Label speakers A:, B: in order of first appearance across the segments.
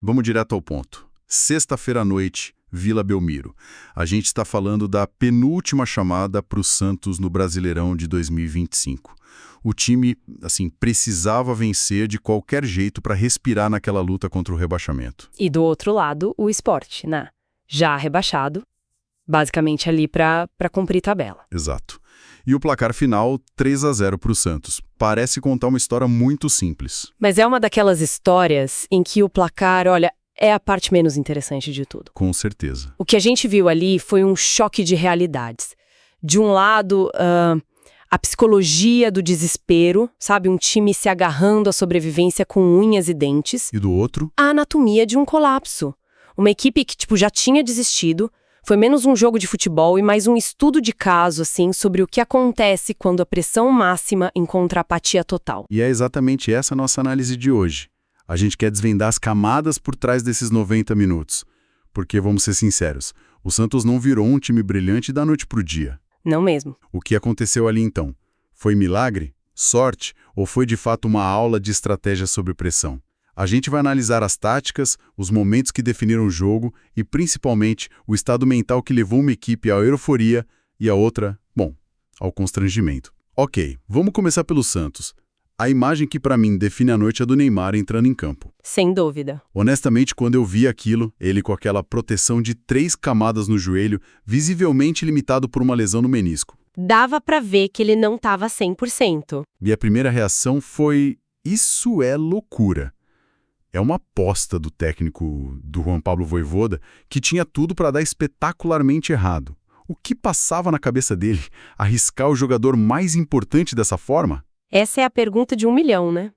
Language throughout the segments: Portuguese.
A: Vamos direto ao ponto. Sexta-feira à noite, Vila Belmiro. A gente está falando da penúltima chamada para o Santos no Brasileirão de 2025. O time, precisava vencer de qualquer jeito para respirar naquela luta contra o rebaixamento.
B: E do outro lado, o Sport, né? Já rebaixado, basicamente ali para cumprir tabela.
A: Exato. E o placar final, 3-0 para o Santos. Parece contar uma história muito simples.
B: Mas é uma daquelas histórias em que o placar, olha, é a parte menos interessante de tudo.
A: Com certeza.
B: O que a gente viu ali foi um choque de realidades. De um lado, a psicologia do desespero, sabe? Um time se agarrando à sobrevivência com unhas e dentes.
A: E do outro?
B: A anatomia de um colapso. Uma equipe que, já tinha desistido. Foi menos um jogo de futebol e mais um estudo de caso, sobre o que acontece quando a pressão máxima encontra apatia total.
A: E é exatamente essa a nossa análise de hoje. A gente quer desvendar as camadas por trás desses 90 minutos. Porque, vamos ser sinceros, o Santos não virou um time brilhante da noite pro dia.
B: Não mesmo.
A: O que aconteceu ali então? Foi milagre? Sorte? Ou foi de fato uma aula de estratégia sob pressão? A gente vai analisar as táticas, os momentos que definiram o jogo e, principalmente, o estado mental que levou uma equipe à euforia e a outra, ao constrangimento. Ok, vamos começar pelo Santos. A imagem que para mim define a noite é do Neymar entrando em campo.
B: Sem dúvida.
A: Honestamente, quando eu vi aquilo, ele com aquela proteção de 3 camadas no joelho, visivelmente limitado por uma lesão no menisco.
B: Dava pra ver que ele não estava 100%.
A: E a primeira reação foi: isso é loucura. É uma aposta do técnico do Juan Pablo Vojvoda que tinha tudo para dar espetacularmente errado. O que passava na cabeça dele arriscar o jogador mais importante dessa forma?
B: Essa é a pergunta de 1 milhão, né?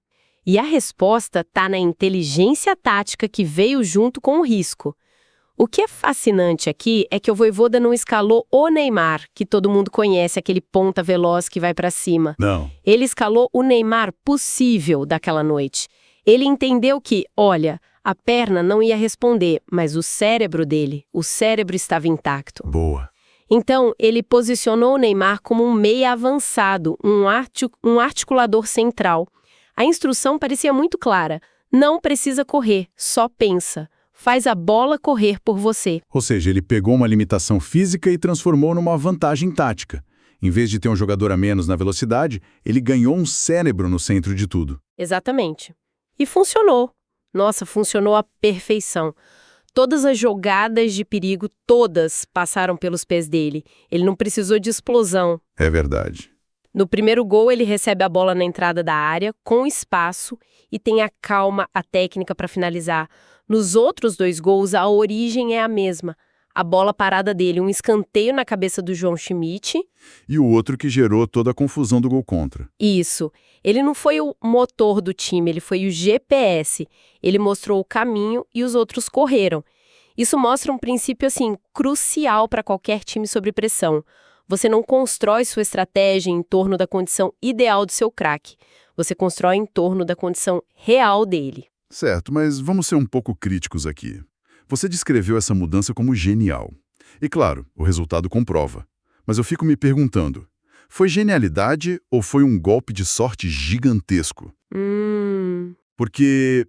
B: E a resposta tá na inteligência tática que veio junto com o risco. O que é fascinante aqui é que o Vojvoda não escalou o Neymar, que todo mundo conhece, aquele ponta veloz que vai para cima.
A: Não.
B: Ele escalou o Neymar possível daquela noite. Ele entendeu que, olha, a perna não ia responder, mas o cérebro dele, o cérebro estava intacto.
A: Boa.
B: Então, ele posicionou o Neymar como um meia avançado, um articulador central. A instrução parecia muito clara. Não precisa correr, só pensa. Faz a bola correr por você.
A: Ou seja, ele pegou uma limitação física e transformou numa vantagem tática. Em vez de ter um jogador a menos na velocidade, ele ganhou um cérebro no centro de tudo.
B: Exatamente. E funcionou. Nossa, funcionou à perfeição. Todas as jogadas de perigo, todas passaram pelos pés dele. Ele não precisou de explosão.
A: É verdade.
B: No primeiro gol, ele recebe a bola na entrada da área, com espaço, e tem a calma, a técnica para finalizar. Nos outros 2 gols, a origem é a mesma. A bola parada dele, um escanteio na cabeça do João Schmidt.
A: E o outro que gerou toda a confusão do gol contra.
B: Isso. Ele não foi o motor do time, ele foi o GPS. Ele mostrou o caminho e os outros correram. Isso mostra um princípio, crucial para qualquer time sob pressão. Você não constrói sua estratégia em torno da condição ideal do seu craque. Você constrói em torno da condição real dele.
A: Certo, mas vamos ser um pouco críticos aqui. Você descreveu essa mudança como genial. E claro, o resultado comprova. Mas eu fico me perguntando, foi genialidade ou foi um golpe de sorte gigantesco? Porque,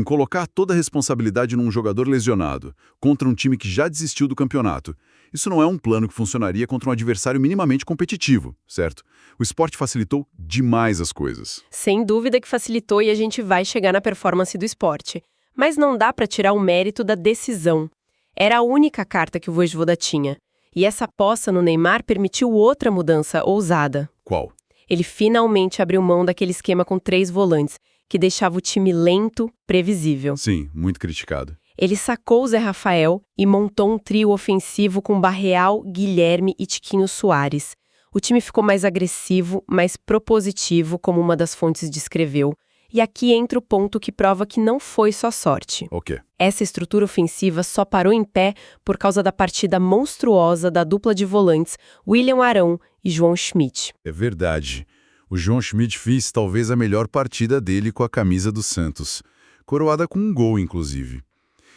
A: colocar toda a responsabilidade num jogador lesionado contra um time que já desistiu do campeonato, isso não é um plano que funcionaria contra um adversário minimamente competitivo, certo? O esporte facilitou demais as coisas.
B: Sem dúvida que facilitou e a gente vai chegar na performance do esporte. Mas não dá para tirar o mérito da decisão. Era a única carta que o Vojvoda tinha. E essa aposta no Neymar permitiu outra mudança ousada.
A: Qual?
B: Ele finalmente abriu mão daquele esquema com 3 volantes, que deixava o time lento, previsível.
A: Sim, muito criticado.
B: Ele sacou o Zé Rafael e montou um trio ofensivo com Barreal, Guilherme e Tiquinho Soares. O time ficou mais agressivo, mais propositivo, como uma das fontes descreveu. E aqui entra o ponto que prova que não foi só sorte.
A: O quê?
B: Essa estrutura ofensiva só parou em pé por causa da partida monstruosa da dupla de volantes William Arão e João Schmidt.
A: É verdade. O João Schmidt fez talvez a melhor partida dele com a camisa do Santos. Coroada com um gol, inclusive.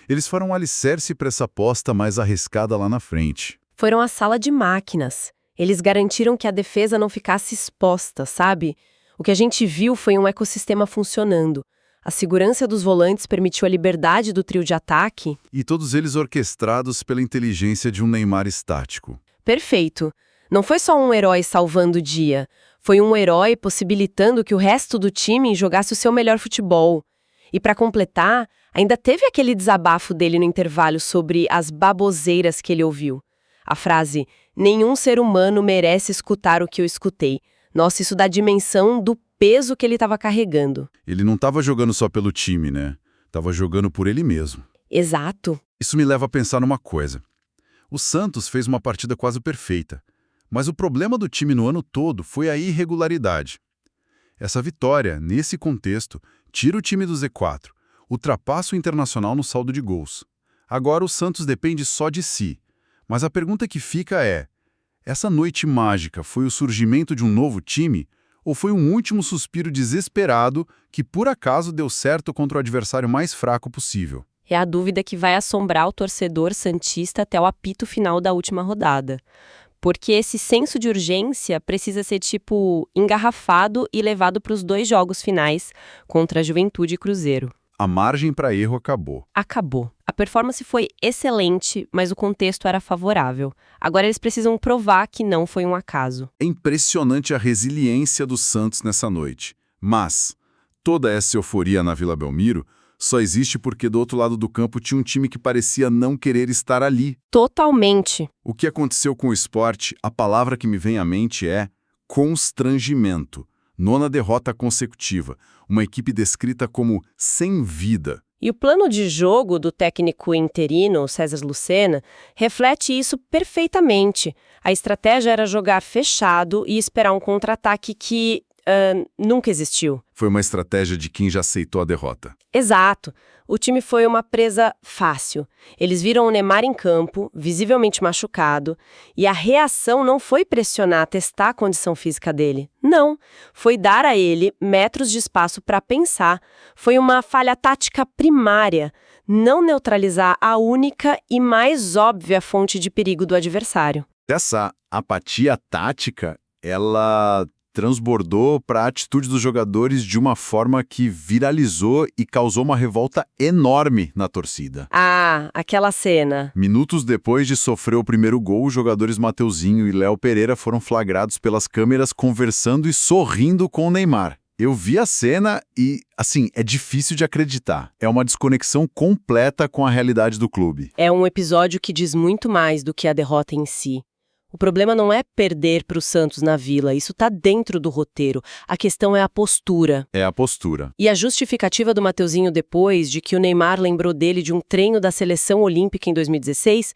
A: Eles foram um alicerce para essa aposta mais arriscada lá na frente.
B: Foram a sala de máquinas. Eles garantiram que a defesa não ficasse exposta, sabe? O que a gente viu foi um ecossistema funcionando. A segurança dos volantes permitiu a liberdade do trio de ataque?
A: E todos eles orquestrados pela inteligência de um Neymar estático.
B: Perfeito. Não foi só um herói salvando o dia. Foi um herói possibilitando que o resto do time jogasse o seu melhor futebol. E para completar, ainda teve aquele desabafo dele no intervalo sobre as baboseiras que ele ouviu. A frase, nenhum ser humano merece escutar o que eu escutei. Nossa, isso dá dimensão do peso que ele estava carregando.
A: Ele não estava jogando só pelo time, né? Estava jogando por ele mesmo.
B: Exato.
A: Isso me leva a pensar numa coisa. O Santos fez uma partida quase perfeita, mas o problema do time no ano todo foi a irregularidade. Essa vitória, nesse contexto, tira o time do Z4, ultrapassa o Internacional no saldo de gols. Agora o Santos depende só de si. Mas a pergunta que fica é, essa noite mágica foi o surgimento de um novo time ou foi um último suspiro desesperado que por acaso deu certo contra o adversário mais fraco possível?
B: É a dúvida que vai assombrar o torcedor santista até o apito final da última rodada. Porque esse senso de urgência precisa ser, engarrafado e levado para os 2 jogos finais contra a Juventude e Cruzeiro.
A: A margem para erro acabou.
B: Acabou. A performance foi excelente, mas o contexto era favorável. Agora eles precisam provar que não foi um acaso.
A: É impressionante a resiliência do Santos nessa noite. Mas toda essa euforia na Vila Belmiro só existe porque do outro lado do campo tinha um time que parecia não querer estar ali.
B: Totalmente.
A: O que aconteceu com o Sport, a palavra que me vem à mente é constrangimento. 9ª derrota consecutiva. Uma equipe descrita como sem vida.
B: E o plano de jogo do técnico interino, César Lucena, reflete isso perfeitamente. A estratégia era jogar fechado e esperar um contra-ataque que nunca existiu.
A: Foi uma estratégia de quem já aceitou a derrota.
B: Exato. O time foi uma presa fácil. Eles viram o Neymar em campo, visivelmente machucado, e a reação não foi pressionar, testar a condição física dele. Não. Foi dar a ele metros de espaço para pensar. Foi uma falha tática primária, não neutralizar a única e mais óbvia fonte de perigo do adversário.
A: Essa apatia tática, ela transbordou para a atitude dos jogadores de uma forma que viralizou e causou uma revolta enorme na torcida.
B: Ah, aquela cena.
A: Minutos depois de sofrer o primeiro gol, os jogadores Mateuzinho e Léo Pereira foram flagrados pelas câmeras conversando e sorrindo com o Neymar. Eu vi a cena e, assim, é difícil de acreditar. É uma desconexão completa com a realidade do clube.
B: É um episódio que diz muito mais do que a derrota em si. O problema não é perder para o Santos na Vila, isso está dentro do roteiro. A questão é a postura.
A: É a postura.
B: E a justificativa do Mateuzinho depois, de que o Neymar lembrou dele de um treino da seleção olímpica em 2016,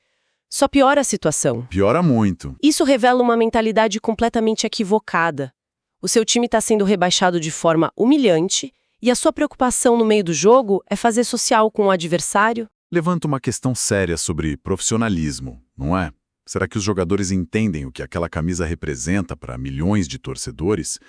B: só piora a situação.
A: Piora muito.
B: Isso revela uma mentalidade completamente equivocada. O seu time está sendo rebaixado de forma humilhante e a sua preocupação no meio do jogo é fazer social com o adversário?
A: Levanta uma questão séria sobre profissionalismo, não é? Será que os jogadores entendem o que aquela camisa representa para milhões de torcedores,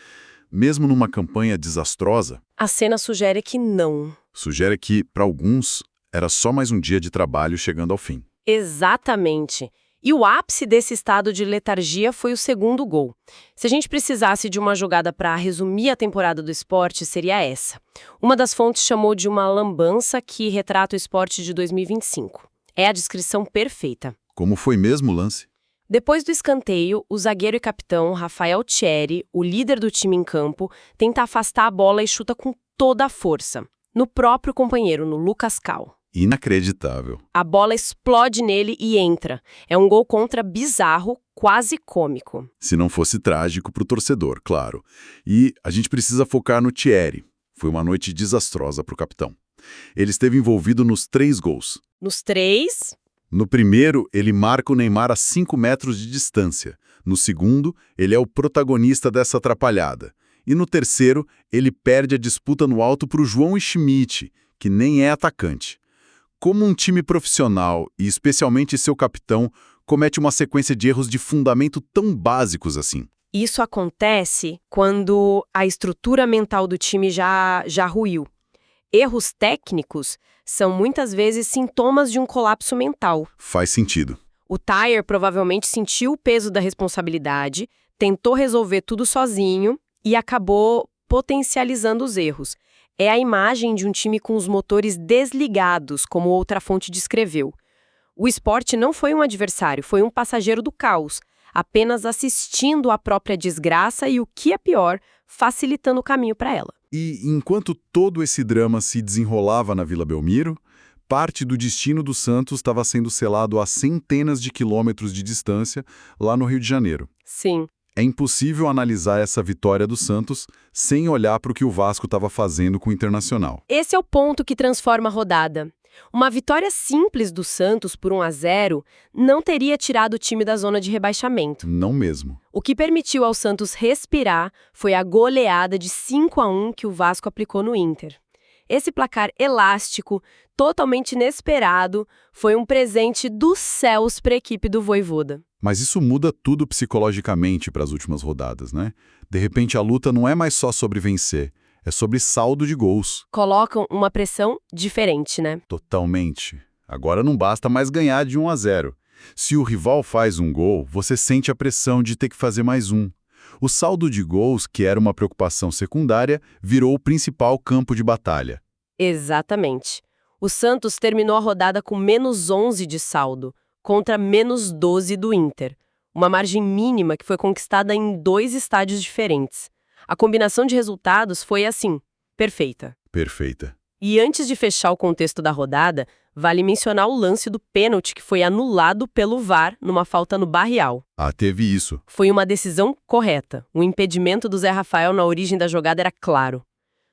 A: mesmo numa campanha desastrosa?
B: A cena sugere que não.
A: Sugere que, para alguns, era só mais um dia de trabalho chegando ao fim.
B: Exatamente. E o ápice desse estado de letargia foi o segundo gol. Se a gente precisasse de uma jogada para resumir a temporada do esporte, seria essa. Uma das fontes chamou de uma lambança que retrata o esporte de 2025. É a descrição perfeita.
A: Como foi mesmo o lance?
B: Depois do escanteio, o zagueiro e capitão Rafael Thierry, o líder do time em campo, tenta afastar a bola e chuta com toda a força. No próprio companheiro, no Lucas Cal.
A: Inacreditável.
B: A bola explode nele e entra. É um gol contra bizarro, quase cômico.
A: Se não fosse trágico para o torcedor, claro. E a gente precisa focar no Thierry. Foi uma noite desastrosa para o capitão. Ele esteve envolvido nos 3 gols.
B: Nos 3...
A: No primeiro, ele marca o Neymar a 5 metros de distância. No segundo, ele é o protagonista dessa atrapalhada. E no terceiro, ele perde a disputa no alto para o João Schmidt, que nem é atacante. Como um time profissional, e especialmente seu capitão, comete uma sequência de erros de fundamento tão básicos assim?
B: Isso acontece quando a estrutura mental do time já ruiu. Erros técnicos são muitas vezes sintomas de um colapso mental.
A: Faz sentido.
B: O Thierry provavelmente sentiu o peso da responsabilidade, tentou resolver tudo sozinho e acabou potencializando os erros. É a imagem de um time com os motores desligados, como outra fonte descreveu. O Sport não foi um adversário, foi um passageiro do caos, apenas assistindo à própria desgraça e, o que é pior, facilitando o caminho para ela.
A: E enquanto todo esse drama se desenrolava na Vila Belmiro, parte do destino do Santos estava sendo selado a centenas de quilômetros de distância lá no Rio de Janeiro.
B: Sim.
A: É impossível analisar essa vitória do Santos sem olhar para o que o Vasco estava fazendo com o Internacional.
B: Esse é o ponto que transforma a rodada. Uma vitória simples do Santos por 1-0 não teria tirado o time da zona de rebaixamento.
A: Não mesmo.
B: O que permitiu ao Santos respirar foi a goleada de 5-1 que o Vasco aplicou no Inter. Esse placar elástico, totalmente inesperado, foi um presente dos céus para a equipe do Vojvoda.
A: Mas isso muda tudo psicologicamente para as últimas rodadas, né? De repente a luta não é mais só sobre vencer, é sobre saldo de gols.
B: Colocam uma pressão diferente, né?
A: Totalmente. Agora não basta mais ganhar de 1-0. Se o rival faz um gol, você sente a pressão de ter que fazer mais um. O saldo de gols, que era uma preocupação secundária, virou o principal campo de batalha.
B: Exatamente. O Santos terminou a rodada com -11 de saldo, contra -12 do Inter. Uma margem mínima que foi conquistada em 2 estádios diferentes. A combinação de resultados foi assim, perfeita.
A: Perfeita.
B: E antes de fechar o contexto da rodada, vale mencionar o lance do pênalti que foi anulado pelo VAR numa falta no Barrial.
A: Ah, teve isso.
B: Foi uma decisão correta. O impedimento do Zé Rafael na origem da jogada era claro.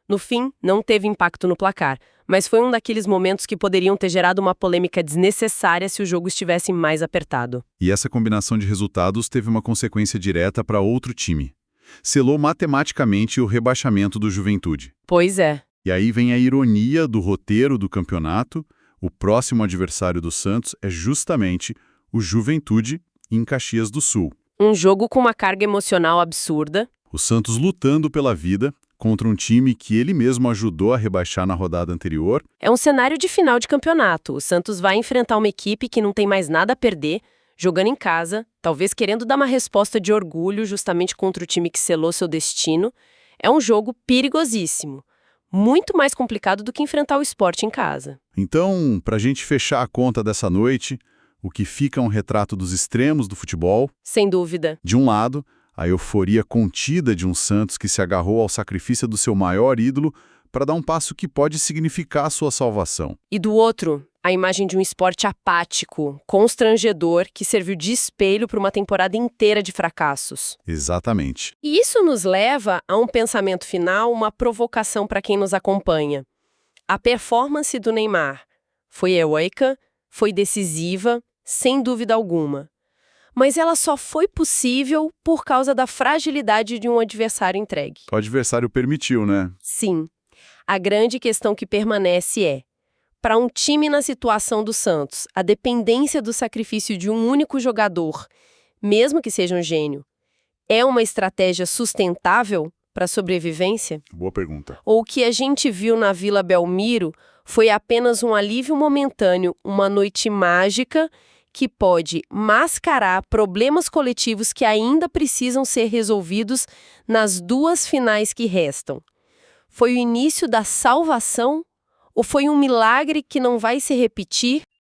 B: No fim, não teve impacto no placar, mas foi um daqueles momentos que poderiam ter gerado uma polêmica desnecessária se o jogo estivesse mais apertado.
A: E essa combinação de resultados teve uma consequência direta para outro time. Selou matematicamente o rebaixamento do Juventude.
B: Pois é.
A: E aí vem a ironia do roteiro do campeonato. O próximo adversário do Santos é justamente o Juventude em Caxias do Sul.
B: Um jogo com uma carga emocional absurda.
A: O Santos lutando pela vida contra um time que ele mesmo ajudou a rebaixar na rodada anterior.
B: É um cenário de final de campeonato. O Santos vai enfrentar uma equipe que não tem mais nada a perder, jogando em casa, talvez querendo dar uma resposta de orgulho justamente contra o time que selou seu destino. É um jogo perigosíssimo. Muito mais complicado do que enfrentar o Sport em casa.
A: Então, para a gente fechar a conta dessa noite, o que fica é um retrato dos extremos do futebol.
B: Sem dúvida.
A: De um lado, a euforia contida de um Santos que se agarrou ao sacrifício do seu maior ídolo para dar um passo que pode significar a sua salvação.
B: E do outro, a imagem de um esporte apático, constrangedor, que serviu de espelho para uma temporada inteira de fracassos.
A: Exatamente.
B: E isso nos leva a um pensamento final, uma provocação para quem nos acompanha. A performance do Neymar foi heroica, foi decisiva, sem dúvida alguma. Mas ela só foi possível por causa da fragilidade de um adversário entregue.
A: O adversário permitiu, né?
B: Sim. A grande questão que permanece é: para um time na situação do Santos, a dependência do sacrifício de um único jogador, mesmo que seja um gênio, é uma estratégia sustentável para a sobrevivência?
A: Boa pergunta.
B: Ou o que a gente viu na Vila Belmiro foi apenas um alívio momentâneo, uma noite mágica que pode mascarar problemas coletivos que ainda precisam ser resolvidos nas 2 finais que restam? Foi o início da salvação? Ou foi um milagre que não vai se repetir?